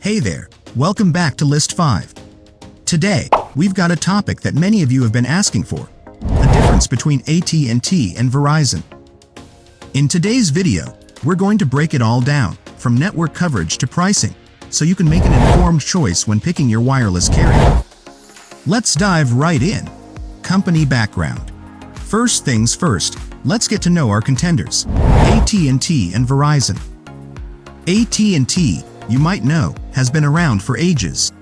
Hey there, welcome back to List 5. Today, we've got a topic that many of you have been asking for, the difference between AT&T and Verizon. In today's video, we're going to break it all down, from network coverage to pricing, so you can make an informed choice when picking your wireless carrier. Let's dive right in. Company background. First things first, let's get to know our contenders, AT&T and Verizon. AT&T, you might know, has been around for ages.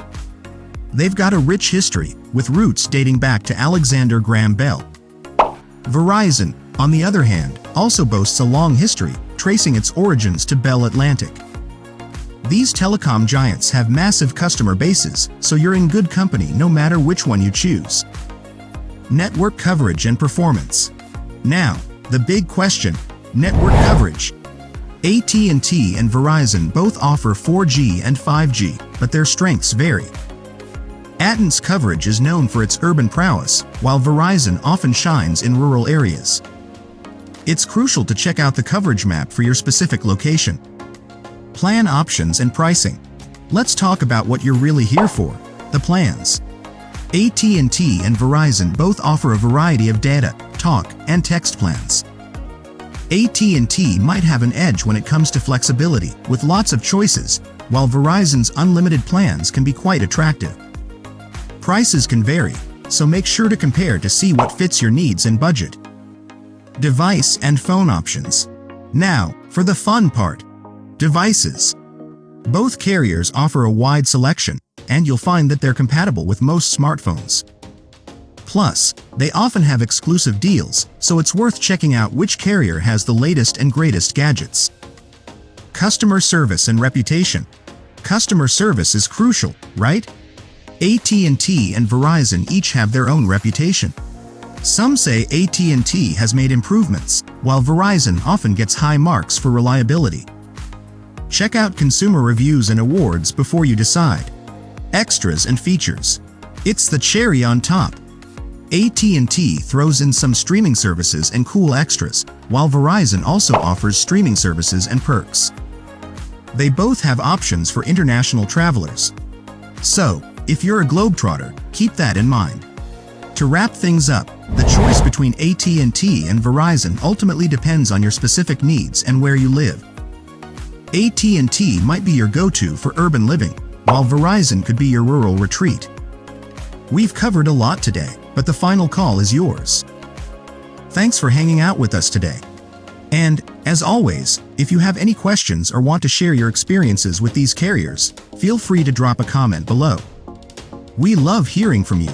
They've got a rich history, with roots dating back to Alexander Graham Bell. Verizon, on the other hand, also boasts a long history, tracing its origins to Bell Atlantic. These telecom giants have massive customer bases, so you're in good company no matter which one you choose. Network coverage and performance. Now, the big question, network coverage. AT&T and Verizon both offer 4G and 5G, but their strengths vary. att&t's coverage is known for its urban prowess, while Verizon often shines in rural areas. It's crucial to check out the coverage map for your specific location. Plan options and pricing. Let's talk about what you're really here for, the plans. AT&T and Verizon both offer a variety of data, talk, and text plans. AT&T might have an edge when it comes to flexibility, with lots of choices, while Verizon's unlimited plans can be quite attractive. Prices can vary, so make sure to compare to see what fits your needs and budget. Device and phone options. Now, for the fun part. Devices. Both carriers offer a wide selection, and you'll find that they're compatible with most smartphones. Plus, they often have exclusive deals, so it's worth checking out which carrier has the latest and greatest gadgets. Customer service and reputation. Customer service is crucial, right? AT&T and Verizon each have their own reputation. Some say AT&T has made improvements, while Verizon often gets high marks for reliability. Check out consumer reviews and awards before you decide. Extras and features. It's the cherry on top. AT&T throws in some streaming services and cool extras, while Verizon also offers streaming services and perks. They both have options for international travelers. So, if you're a globetrotter, keep that in mind. To wrap things up, the choice between AT&T and Verizon ultimately depends on your specific needs and where you live. AT&T might be your go-to for urban living, while Verizon could be your rural retreat. We've covered a lot today, but the final call is yours. Thanks for hanging out with us today. And, as always, if you have any questions or want to share your experiences with these carriers, feel free to drop a comment below. We love hearing from you.